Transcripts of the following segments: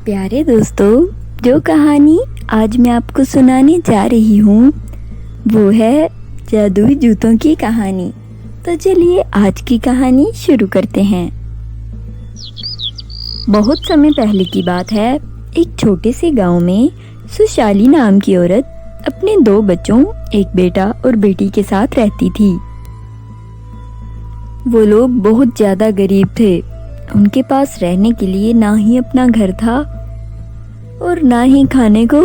प्यारे दोस्तों, जो कहानी आज मैं आपको सुनाने जा रही हूँ वो है जादुई जूतों की कहानी। तो चलिए आज की कहानी शुरू करते हैं। बहुत समय पहले की बात है। एक छोटे से गांव में सुशाली नाम की औरत अपने 2 बच्चों, एक बेटा और बेटी के साथ रहती थी। वो लोग बहुत ज़्यादा गरीब थे। उनके पास रहने के लिए ना ही अपना घर था और ना ही खाने को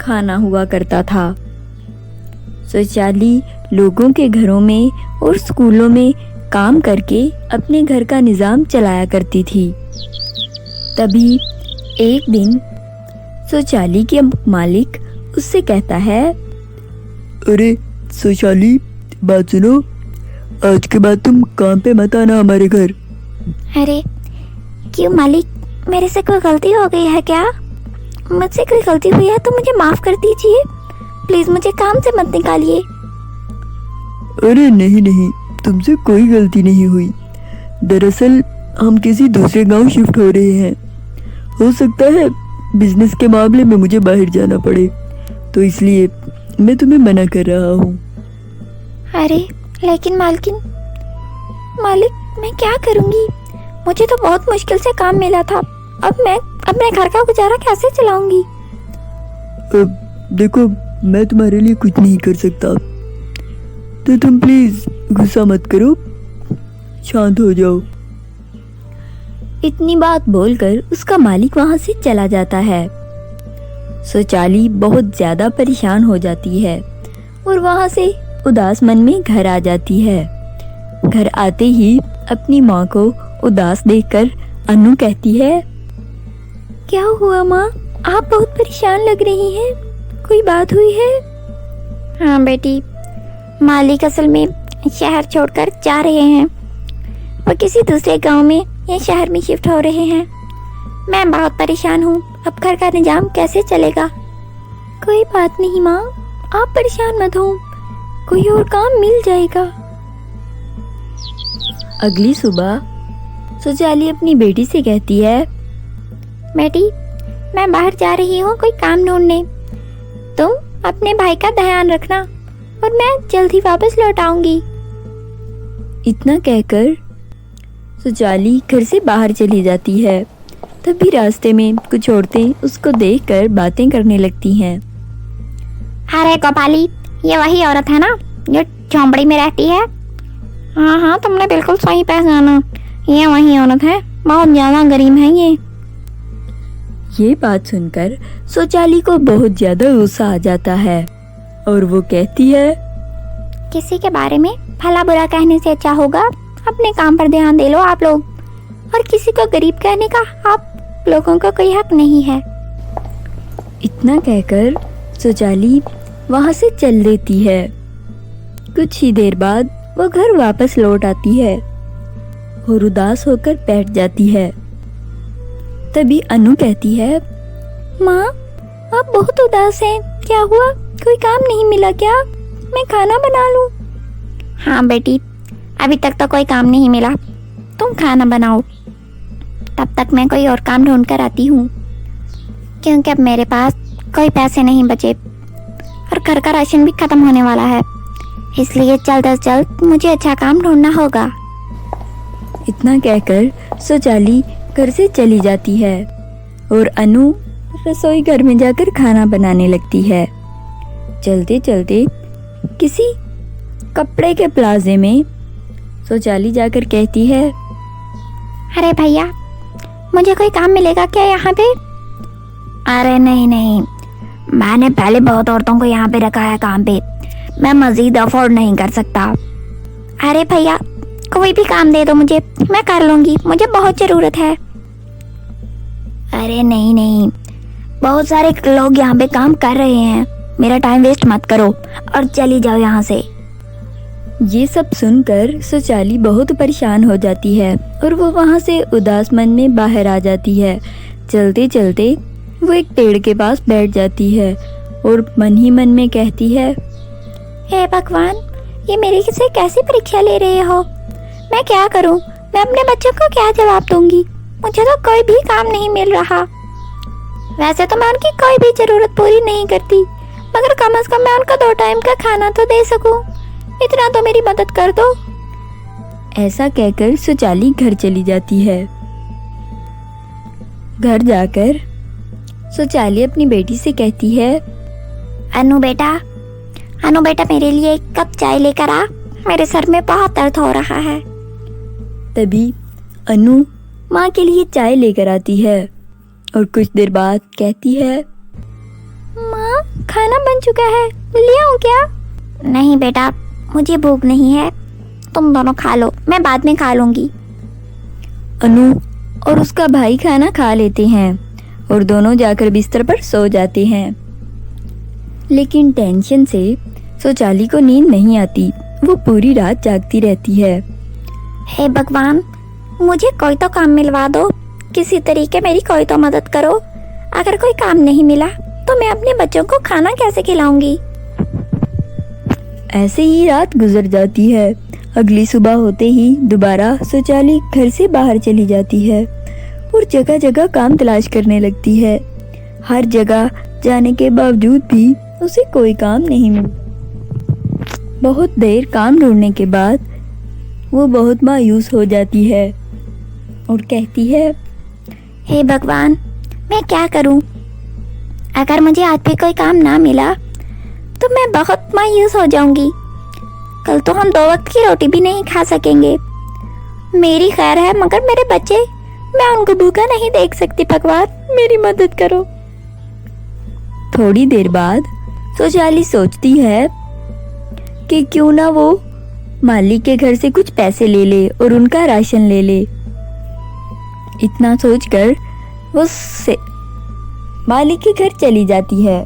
खाना हुआ करता था। सुशाली लोगों के घरों में और स्कूलों में काम करके अपने घर का निज़ाम चलाया करती थी। तभी एक दिन सुशाली के मालिक उससे कहता है, अरे सुशाली, बात सुनो, आज के बाद तुम काम पे मत आना हमारे घर। अरे क्यों मालिक, मेरे से कोई गलती हो गई है क्या? मुझसे कोई गलती हुई है तो मुझे माफ़ कर दीजिए, प्लीज़ मुझे काम से मत निकालिए। अरे नहीं नहीं, तुमसे कोई गलती नहीं हुई। दरअसल हम किसी दूसरे गांव शिफ्ट हो रहे हैं। हो सकता है बिजनेस के मामले में मुझे बाहर जाना पड़े, तो इसलिए मैं तुम्हें मना कर रहा हूँ। अरे लेकिन मालिक मैं क्या करूँगी? मुझे तो बहुत मुश्किल से काम मिला था। अब मैं अपने घर का गुजारा कैसे चलाऊंगी? देखो, मैं तुम्हारे लिए कुछ नहीं कर सकता, तो तुम प्लीज गुस्सा मत करो, शांत हो जाओ। इतनी बात बोलकर उसका मालिक वहां से चला जाता है। सुशाली बहुत ज्यादा परेशान हो जाती है और वहां से उदास मन में घर आ जाती है। घर आते ही अपनी माँ को उदास देखकर अनु कहती है, क्या हुआ माँ, आप बहुत परेशान लग रही हैं, कोई बात हुई है? हाँ बेटी, मालिक असल में शहर छोड़कर जा रहे हैं। वो किसी दूसरे गांव में या शहर में शिफ्ट हो रहे हैं। मैं बहुत परेशान हूँ, अब घर का निजाम कैसे चलेगा? कोई बात नहीं माँ, आप परेशान मत हो, कोई और काम मिल जाएगा। अगली सुबह सुशाली अपनी बेटी से कहती है, बेटी मैं बाहर जा रही हूँ कोई काम ढूंढने, तुम अपने भाई का ध्यान रखना और मैं जल्दी वापस लौट आऊंगी। इतना कहकर सुशाली घर से बाहर चली जाती है। तभी रास्ते में कुछ औरतें उसको देखकर बातें करने लगती हैं। अरे गोपाली, ये वही औरत है ना जो झोंपड़ी में रहती है? हाँ, तुमने बिल्कुल सही पहचाना, ये वही औरत है, बहुत ज्यादा गरीब है ये बात सुनकर सुशाली को बहुत ज्यादा गुस्सा आ जाता है और वो कहती है, किसी के बारे में भला बुरा कहने से अच्छा होगा अपने काम पर ध्यान दे लो आप लोग, और किसी को गरीब कहने का आप लोगों को कोई हक नहीं है। इतना कहकर सुशाली वहां से चल देती है। कुछ ही देर बाद वो घर वापस लौट आती है और उदास होकर बैठ जाती है। तभी अनु कहती है, माँ आप बहुत उदास हैं, क्या हुआ? कोई काम नहीं मिला क्या? मैं खाना बना लूँ? हाँ बेटी, अभी तक तो कोई काम नहीं मिला, तुम खाना बनाओ, तब तक मैं कोई और काम ढूंढ कर आती हूँ, क्योंकि अब मेरे पास कोई पैसे नहीं बचे और घर का राशन भी खत्म होने वाला है, इसलिए जल्द से जल्द मुझे अच्छा काम ढूंढना होगा। इतना कहकर सुशाली घर से चली जाती है और अनु रसोई घर में जाकर खाना बनाने लगती है। चलते चलते किसी कपड़े के प्लाजे में सुशाली जाकर कहती है, अरे भैया, मुझे कोई काम मिलेगा क्या यहाँ पे? अरे नहीं, मैंने पहले बहुत औरतों को यहाँ पे रखा है काम पे, मैं मजीद अफोर्ड नहीं कर सकता। अरे भैया, कोई भी काम दे दो मुझे, मैं कर लूँगी, मुझे बहुत ज़रूरत है। अरे नहीं, बहुत सारे लोग यहाँ पे काम कर रहे हैं, मेरा टाइम वेस्ट मत करो और चली जाओ यहाँ से। ये सब सुनकर सुशाली बहुत परेशान हो जाती है और वो वहाँ से उदास मन में बाहर आ जाती है। चलते चलते वो एक पेड़ के पास बैठ जाती है और मन ही मन में कहती है, हे भगवान, ये मेरी से कैसी परीक्षा ले रहे हो? मैं क्या करूं? मैं अपने बच्चों को क्या जवाब दूंगी? मुझे तो कोई भी काम नहीं मिल रहा। वैसे तो मैं उनकी कोई भी जरूरत पूरी नहीं करती, मगर कम से कम मैं उनको 2 टाइम का खाना तो दे सकूं। इतना तो मेरी मदद कर दो। ऐसा कहकर सुचाली घर चली जाती है। घर जाकर सुचाली अपनी बेटी से कहती है, अनु बेटा मेरे लिए 1 कप चाय लेकर आ, मेरे सर में बहुत दर्द हो रहा है। तभी अनु माँ के लिए चाय लेकर आती है और कुछ देर बाद कहती है, माँ खाना बन चुका है, ले आऊं क्या? नहीं बेटा, मुझे भूख नहीं है, तुम दोनों खा लो, मैं बाद में खा लूंगी। अनु और उसका भाई खाना खा लेते हैं और दोनों जाकर बिस्तर पर सो जाते हैं। लेकिन टेंशन से सुचाली को नींद नहीं आती, वो पूरी रात जागती रहती है। हे भगवान, मुझे कोई तो काम मिलवा दो, किसी तरीके मेरी कोई तो मदद करो। अगर कोई काम नहीं मिला तो मैं अपने बच्चों को खाना कैसे खिलाऊंगी? ऐसे ही रात गुजर जाती है। अगली सुबह होते ही दोबारा सुचाली घर से बाहर चली जाती है और जगह जगह काम तलाश करने लगती है। हर जगह जाने के बावजूद भी उसे कोई काम नहीं मिला। बहुत देर काम ढूंढने के बाद वो बहुत मायूस हो जाती है और कहती है, हे भगवान, मैं क्या करूं? अगर मुझे आज भी कोई काम ना मिला तो मैं बहुत मायूस हो जाऊंगी। कल तो हम 2 वक्त की रोटी भी नहीं खा सकेंगे। मेरी खैर है, मगर मेरे बच्चे, मैं उनको भूखा नहीं देख सकती। भगवान मेरी मदद करो। थोड़ी देर बाद सुचाली सोचती है कि क्यों ना वो मालिक के घर से कुछ पैसे ले ले और उनका राशन ले ले। इतना सोचकर वो मालिक के घर चली जाती है।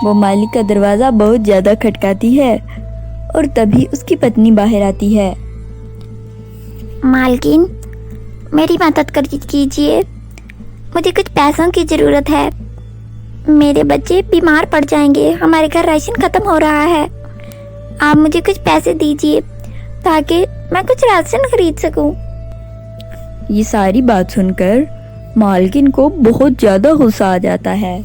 वो मालिक का दरवाजा बहुत ज्यादा खटकाती है और तभी उसकी पत्नी बाहर आती है। मालकिन, मेरी मदद कर कीजिए, मुझे कुछ पैसों की जरूरत है। मेरे बच्चे बीमार पड़ जाएंगे, हमारे घर राशन खत्म हो रहा है। आप मुझे कुछ पैसे दीजिए ताकि मैं कुछ राशन खरीद सकूं। ये सारी बात सुनकर मालकिन को बहुत ज्यादा गुस्सा आ जाता है।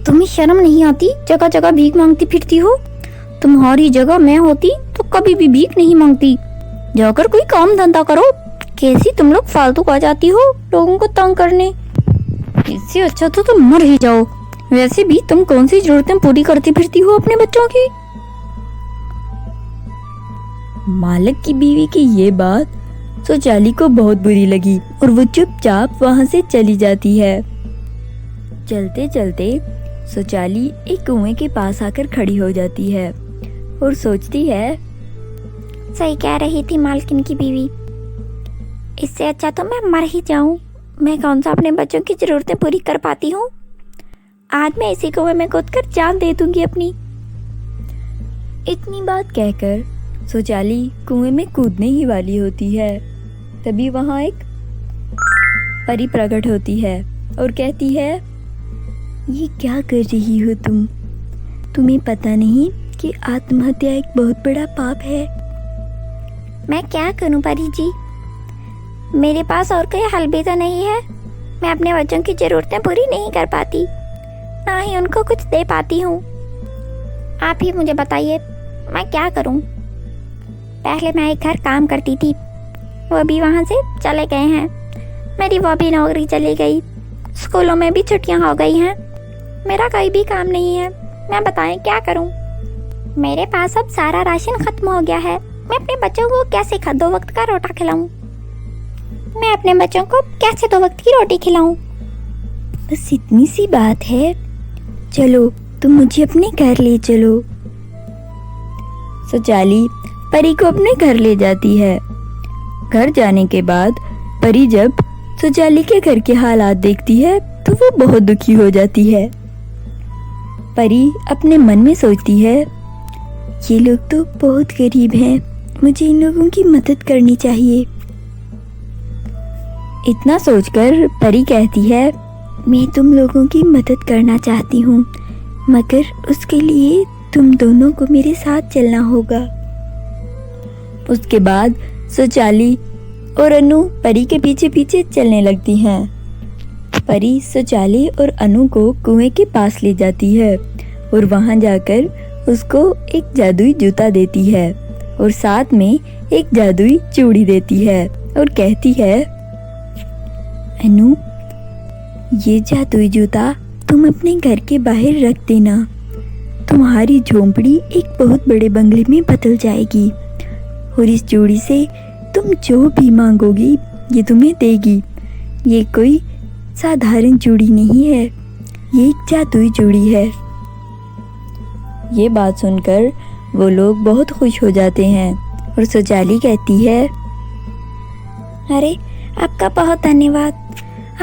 तुम्हें शर्म नहीं आती? जगह जगह भीख मांगती फिरती हो। तुम्हारी जगह मैं होती तो कभी भी भीख नहीं मांगती। जाकर कोई काम धंधा करो। कैसी तुम लोग फालतू आ जाती हो लोगों को तंग करने। इससे अच्छा तो तुम मर ही जाओ। वैसे भी तुम कौन सी जरूरतें पूरी करती फिरती हो अपने बच्चों की? मालिक की बीवी की ये बात सुचाली को बहुत बुरी लगी और वो चुपचाप वहां से चली जाती है। चलते चलते सुचाली एक कुएं के पास आकर खड़ी हो जाती है और सोचती है, सही कह रही थी मालकिन की बीवी, इससे अच्छा तो मैं मर ही जाऊं। मैं कौन सा अपने बच्चों की जरूरतें पूरी कर पाती हूँ। आज मैं इसी कुएं में कूदकर जान दे दूंगी अपनी। इतनी बात कहकर सुचाली कुएं में कूदने ही वाली होती है। तभी वहां एक परी प्रकट होती है और कहती है, ये क्या कर रही हो तुम? तुम्हें पता नहीं कि आत्महत्या एक बहुत बड़ा पाप है? मैं क्या करूं परी जी, मेरे पास और कोई हल भी तो नहीं है। मैं अपने बच्चों की जरूरतें पूरी नहीं कर पाती, ना ही उनको कुछ दे पाती हूँ। आप ही मुझे बताइए मैं क्या करूं। पहले मैं एक घर काम करती थी, वो भी वहाँ से चले गए हैं। मेरी वो भी नौकरी चली गई। स्कूलों में भी छुट्टियाँ हो गई हैं। मेरा कोई भी काम नहीं है। मैं बताएं क्या करूं। मेरे पास अब सारा राशन खत्म हो गया है। मैं अपने बच्चों को कैसे 2 वक्त का रोटा खिलाऊं? मैं अपने बच्चों को कैसे 2 वक्त की रोटी खिलाऊं? बस इतनी सी बात है। चलो तुम मुझे अपने घर ले चलो। सुचाली परी को अपने घर ले जाती है। घर जाने के बाद परी जब सुचाली के घर के हालात देखती है तो वो बहुत दुखी हो जाती है। परी अपने मन में सोचती है, ये लोग तो बहुत गरीब हैं, मुझे इन लोगों की मदद करनी चाहिए। इतना सोचकर परी कहती है, मैं तुम लोगों की मदद करना चाहती हूँ, मगर उसके लिए तुम दोनों को मेरे साथ चलना होगा। उसके बाद सुचाली और अनु परी के पीछे पीछे चलने लगती हैं। परी सुचाली और अनु को कुएं के पास ले जाती है और वहां जाकर उसको एक जादुई जूता देती है और साथ में एक जादुई चूड़ी देती है और कहती है, अनु, ये जादुई जूता तुम अपने घर के बाहर रख देना। तुम्हारी झोंपड़ी एक बहुत बड़े बंगले में बदल जाएगी और इस चूड़ी से तुम जो भी मांगोगी ये तुम्हें देगी। ये कोई साधारण चूड़ी नहीं है, ये एक जादुई चूड़ी है। ये बात सुनकर वो लोग बहुत खुश हो जाते हैं और सुचाली कहती है, अरे आपका बहुत धन्यवाद,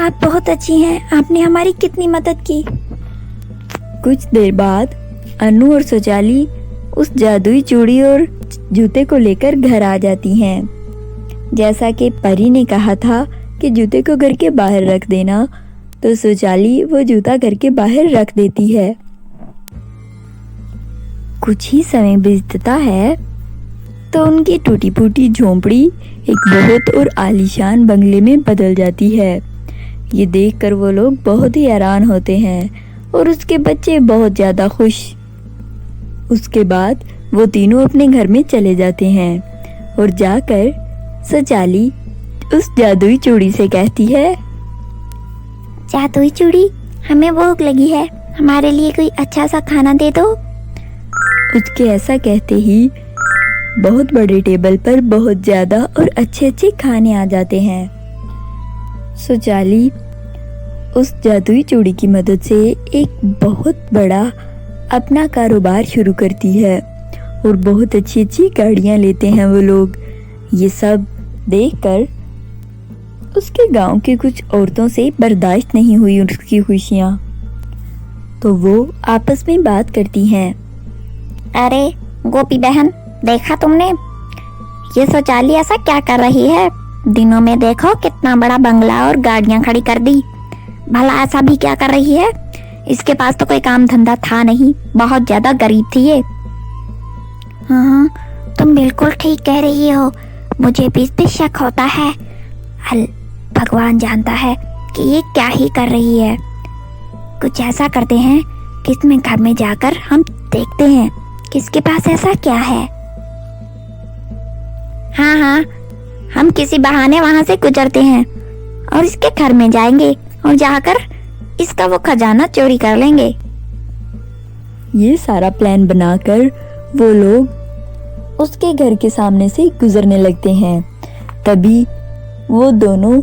आप बहुत अच्छी हैं, आपने हमारी कितनी मदद की। कुछ देर बाद अनु और सुचाली उस जादुई चूड़ी और जूते को लेकर घर आ जाती हैं। जैसा कि परी ने कहा था कि जूते को घर के बाहर रख देना, तो सुचाली वो जूता घर के बाहर रख देती है। कुछ ही समय बीतता है तो उनकी टूटी फूटी झोंपड़ी एक बहुत और आलीशान बंगले में बदल जाती है। ये देखकर वो लोग बहुत ही हैरान होते हैं और उसके बच्चे बहुत ज़्यादा खुश। उसके बाद वो तीनों अपने घर में चले जाते हैं और जाकर सुचाली उस जादुई चूड़ी से कहती है, जादुई चूड़ी, हमें भूख लगी है, हमारे लिए कोई अच्छा सा खाना दे दो। उसके ऐसा कहते ही बहुत बड़े टेबल पर बहुत ज़्यादा और अच्छे अच्छे खाने आ जाते हैं। सुचाली उस जादुई चूड़ी की मदद से एक बहुत बड़ा अपना कारोबार शुरू करती है और बहुत अच्छी अच्छी गाड़ियाँ लेते हैं वो लोग। ये सब देखकर उसके गांव के कुछ औरतों से बर्दाश्त नहीं हुई उसकी खुशियाँ, तो वो आपस में बात करती हैं। अरे गोपी बहन, देखा तुमने, ये सुचाली ऐसा क्या कर रही है? दिनों में देखो कितना बड़ा बंगला और गाड़ियां खड़ी कर दी, भला ऐसा भी क्या कर रही है? इसके पास तो कोई काम धंधा था नहीं, बहुत ज्यादा गरीब थी ये। हाँ, तुम बिल्कुल ठीक कह रही हो, मुझे भी इस पे शक होता है। भगवान जानता है कि ये क्या ही कर रही है। कुछ ऐसा करते हैं कि इसमें घर में जाकर हम देखते हैं कि इसके पास ऐसा क्या है। हाँ, हम किसी बहाने वहां से गुजरते हैं और इसके घर में जाएंगे और जाकर इसका वो खजाना चोरी कर लेंगे। ये सारा प्लान बनाकर वो लोग उसके घर के सामने से गुजरने लगते हैं। तभी वो दोनों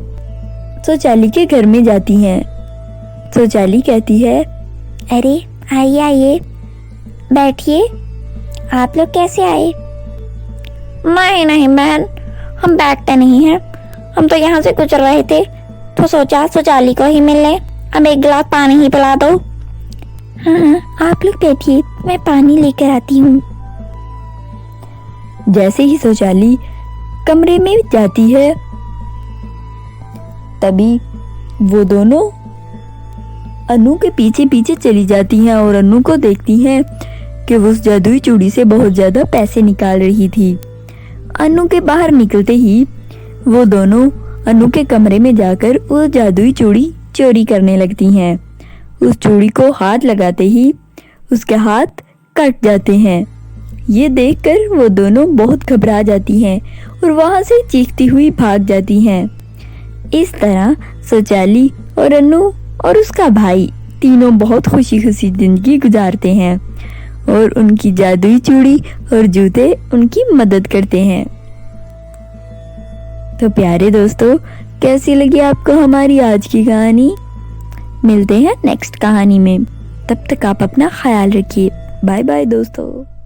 सुचाली के घर में जाती हैं। सुचाली कहती है, अरे आइए बैठिए, आप लोग कैसे आए? नहीं बहन, हम बैठते नहीं हैं, हम तो यहाँ से गुजर रहे थे तो सोचा सुचाली को ही मिल ले, अब एक गिलास पानी ही पिला दो। हाँ, आप लोग बैठिए, मैं पानी लेकर आती हूँ। जैसे ही सुचाली कमरे में जाती है तभी वो दोनों अनु के पीछे पीछे चली जाती हैं और अनु को देखती हैं कि वो उस जादुई चूड़ी से बहुत ज़्यादा पैसे निकाल रही थी। अनु के बाहर निकलते ही वो दोनों अनु के कमरे में जाकर वो जादुई चूड़ी चोरी करने लगती हैं। उस चूड़ी को हाथ लगाते ही उसके हाथ कट जाते हैं। ये देखकर वो दोनों बहुत घबरा जाती हैं और वहाँ से चीखती हुई भाग जाती हैं। इस तरह सुचाली और अनु और उसका भाई तीनों बहुत खुशी खुशी जिंदगी गुजारते हैं और उनकी जादुई चूड़ी और जूते उनकी मदद करते हैं। तो प्यारे दोस्तों, कैसी लगी आपको हमारी आज की कहानी? मिलते हैं नेक्स्ट कहानी में, तब तक आप अपना ख्याल रखिए। बाय बाय दोस्तों।